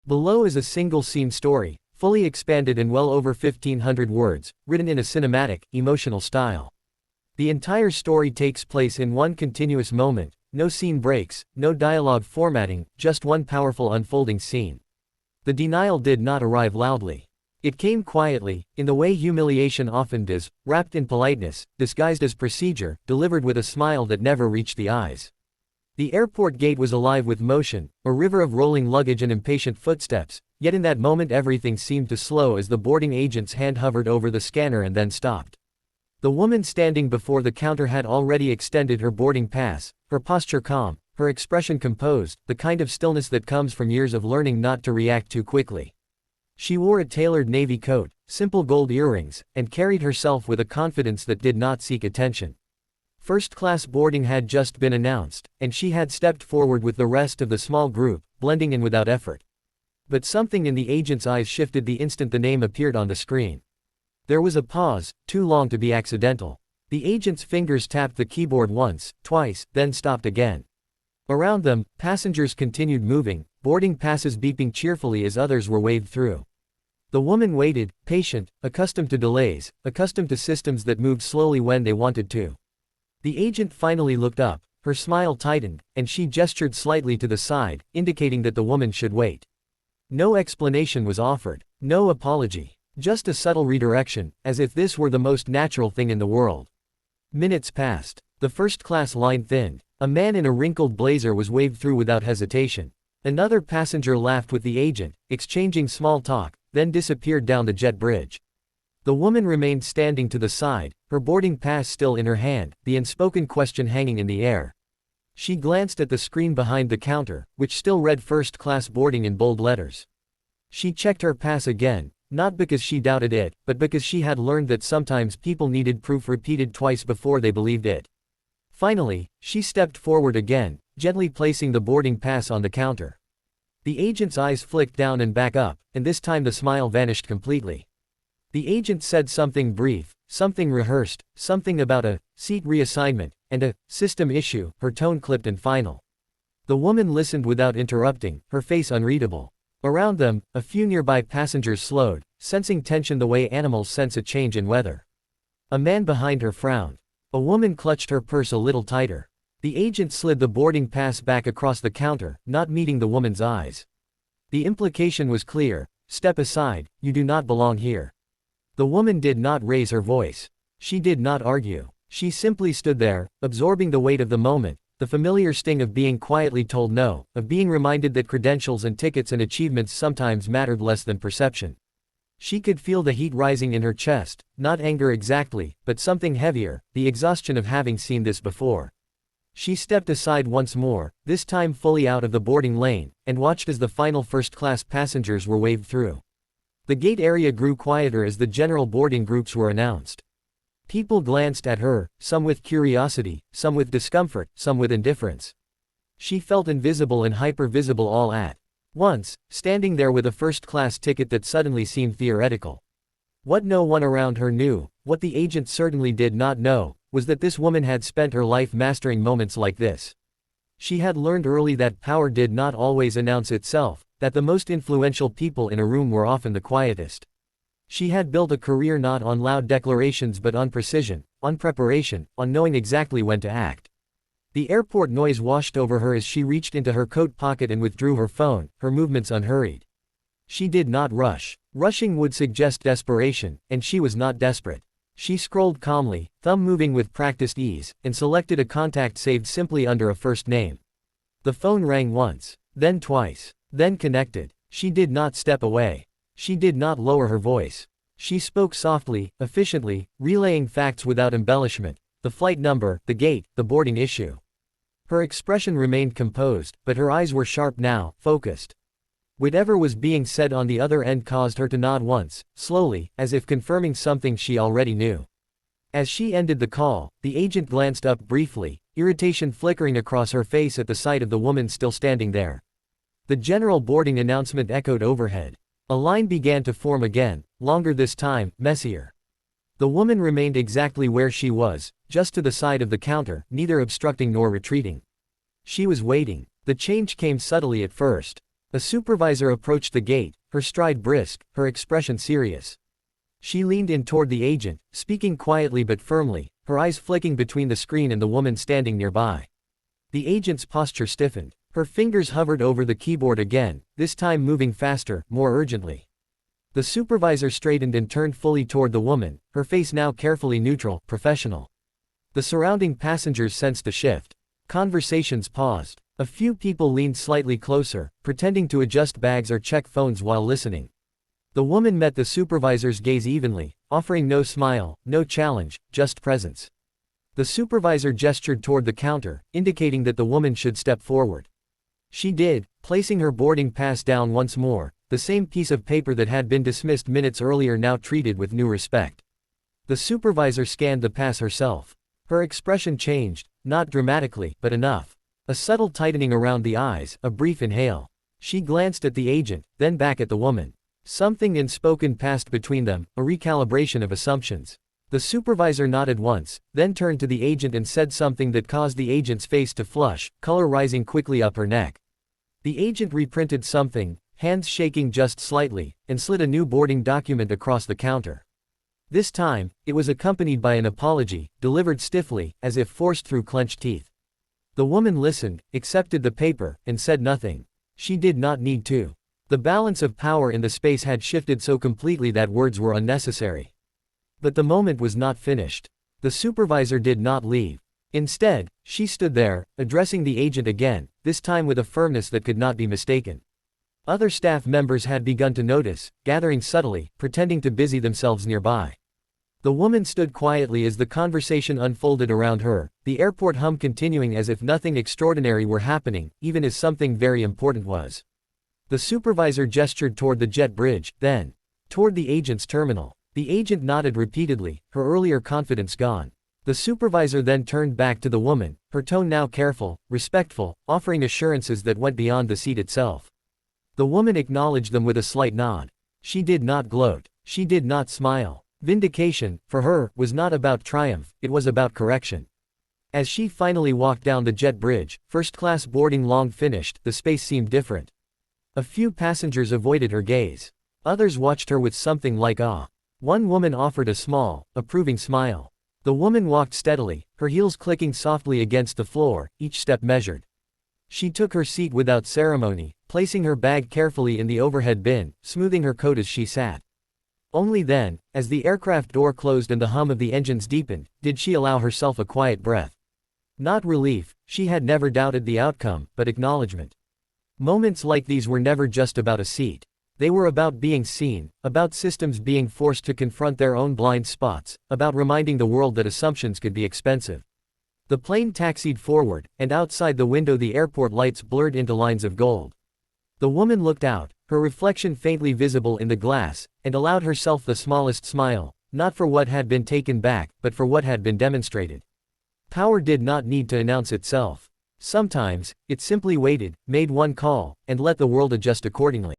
Below is a single-scene story, fully expanded in well over 1,500 words, written in a cinematic, emotional style. The entire story takes place in one continuous moment, no scene breaks, no dialogue formatting, just one powerful unfolding scene. The denial did not arrive loudly. It came quietly, in the way humiliation often does, wrapped in politeness, disguised as procedure, delivered with a smile that never reached the eyes. The airport gate was alive with motion, a river of rolling luggage and impatient footsteps, yet in that moment everything seemed to slow as the boarding agent's hand hovered over the scanner and then stopped. The woman standing before the counter had already extended her boarding pass, her posture calm, her expression composed, the kind of stillness that comes from years of learning not to react too quickly. She wore a tailored navy coat, simple gold earrings, and carried herself with a confidence that did not seek attention. First-class boarding had just been announced, and she had stepped forward with the rest of the small group, blending in without effort. But something in the agent's eyes shifted the instant the name appeared on the screen. There was a pause, too long to be accidental. The agent's fingers tapped the keyboard once, twice, then stopped again. Around them, passengers continued moving, boarding passes beeping cheerfully as others were waved through. The woman waited, patient, accustomed to delays, accustomed to systems that moved slowly when they wanted to. The agent finally looked up, her smile tightened, and she gestured slightly to the side, indicating that the woman should wait. No explanation was offered, no apology, just a subtle redirection, as if this were the most natural thing in the world. Minutes passed. The first-class line thinned. A man in a wrinkled blazer was waved through without hesitation. Another passenger laughed with the agent, exchanging small talk, then disappeared down the jet bridge. The woman remained standing to the side, her boarding pass still in her hand, the unspoken question hanging in the air. She glanced at the screen behind the counter, which still read first-class boarding in bold letters. She checked her pass again, not because she doubted it, but because she had learned that sometimes people needed proof repeated twice before they believed it. Finally, she stepped forward again, gently placing the boarding pass on the counter. The agent's eyes flicked down and back up, and this time the smile vanished completely. The agent said something brief, something rehearsed, something about a seat reassignment, and a system issue, her tone clipped and final. The woman listened without interrupting, her face unreadable. Around them, a few nearby passengers slowed, sensing tension the way animals sense a change in weather. A man behind her frowned. A woman clutched her purse a little tighter. The agent slid the boarding pass back across the counter, not meeting the woman's eyes. The implication was clear: step aside, you do not belong here. The woman did not raise her voice. She did not argue. She simply stood there, absorbing the weight of the moment, the familiar sting of being quietly told no, of being reminded that credentials and tickets and achievements sometimes mattered less than perception. She could feel the heat rising in her chest, not anger exactly, but something heavier, the exhaustion of having seen this before. She stepped aside once more, this time fully out of the boarding lane, and watched as the final first-class passengers were waved through. The gate area grew quieter as the general boarding groups were announced. People glanced at her, some with curiosity, some with discomfort, some with indifference. She felt invisible and hyper-visible all at once, standing there with a first-class ticket that suddenly seemed theoretical. What no one around her knew, what the agent certainly did not know, was that this woman had spent her life mastering moments like this. She had learned early that power did not always announce itself, that the most influential people in a room were often the quietest. She had built a career not on loud declarations but on precision, on preparation, on knowing exactly when to act. The airport noise washed over her as she reached into her coat pocket and withdrew her phone, her movements unhurried. She did not rush. Rushing would suggest desperation, and she was not desperate. She scrolled calmly, thumb moving with practiced ease, and selected a contact saved simply under a first name. The phone rang once, then twice, then connected. She did not step away. She did not lower her voice. She spoke softly, efficiently, relaying facts without embellishment: the flight number, the gate, the boarding issue. Her expression remained composed, but her eyes were sharp now, focused. Whatever was being said on the other end caused her to nod once, slowly, as if confirming something she already knew. As she ended the call, the agent glanced up briefly, irritation flickering across her face at the sight of the woman still standing there. The general boarding announcement echoed overhead. A line began to form again, longer this time, messier. The woman remained exactly where she was, just to the side of the counter, neither obstructing nor retreating. She was waiting. The change came subtly at first. A supervisor approached the gate, her stride brisk, her expression serious. She leaned in toward the agent, speaking quietly but firmly, her eyes flicking between the screen and the woman standing nearby. The agent's posture stiffened. Her fingers hovered over the keyboard again, this time moving faster, more urgently. The supervisor straightened and turned fully toward the woman, her face now carefully neutral, professional. The surrounding passengers sensed a shift. Conversations paused. A few people leaned slightly closer, pretending to adjust bags or check phones while listening. The woman met the supervisor's gaze evenly, offering no smile, no challenge, just presence. The supervisor gestured toward the counter, indicating that the woman should step forward. She did, placing her boarding pass down once more, the same piece of paper that had been dismissed minutes earlier now treated with new respect. The supervisor scanned the pass herself. Her expression changed, not dramatically, but enough. A subtle tightening around the eyes, a brief inhale. She glanced at the agent, then back at the woman. Something unspoken passed between them, a recalibration of assumptions. The supervisor nodded once, then turned to the agent and said something that caused the agent's face to flush, color rising quickly up her neck. The agent reprinted something, hands shaking just slightly, and slid a new boarding document across the counter. This time, it was accompanied by an apology, delivered stiffly, as if forced through clenched teeth. The woman listened, accepted the paper, and said nothing. She did not need to. The balance of power in the space had shifted so completely that words were unnecessary. But the moment was not finished. The supervisor did not leave. Instead, she stood there, addressing the agent again, this time with a firmness that could not be mistaken. Other staff members had begun to notice, gathering subtly, pretending to busy themselves nearby. The woman stood quietly as the conversation unfolded around her, the airport hum continuing as if nothing extraordinary were happening, even as something very important was. The supervisor gestured toward the jet bridge, then toward the agent's terminal. The agent nodded repeatedly, her earlier confidence gone. The supervisor then turned back to the woman, her tone now careful, respectful, offering assurances that went beyond the seat itself. The woman acknowledged them with a slight nod. She did not gloat. She did not smile. Vindication, for her, was not about triumph, it was about correction. As she finally walked down the jet bridge, first-class boarding long finished, the space seemed different. A few passengers avoided her gaze. Others watched her with something like awe. One woman offered a small, approving smile. The woman walked steadily, her heels clicking softly against the floor, each step measured. She took her seat without ceremony, placing her bag carefully in the overhead bin, smoothing her coat as she sat. Only then, as the aircraft door closed and the hum of the engines deepened, did she allow herself a quiet breath. Not relief, she had never doubted the outcome, but acknowledgement. Moments like these were never just about a seat. They were about being seen, about systems being forced to confront their own blind spots, about reminding the world that assumptions could be expensive. The plane taxied forward, and outside the window the airport lights blurred into lines of gold. The woman looked out, her reflection faintly visible in the glass, and allowed herself the smallest smile, not for what had been taken back, but for what had been demonstrated. Power did not need to announce itself. Sometimes, it simply waited, made one call, and let the world adjust accordingly.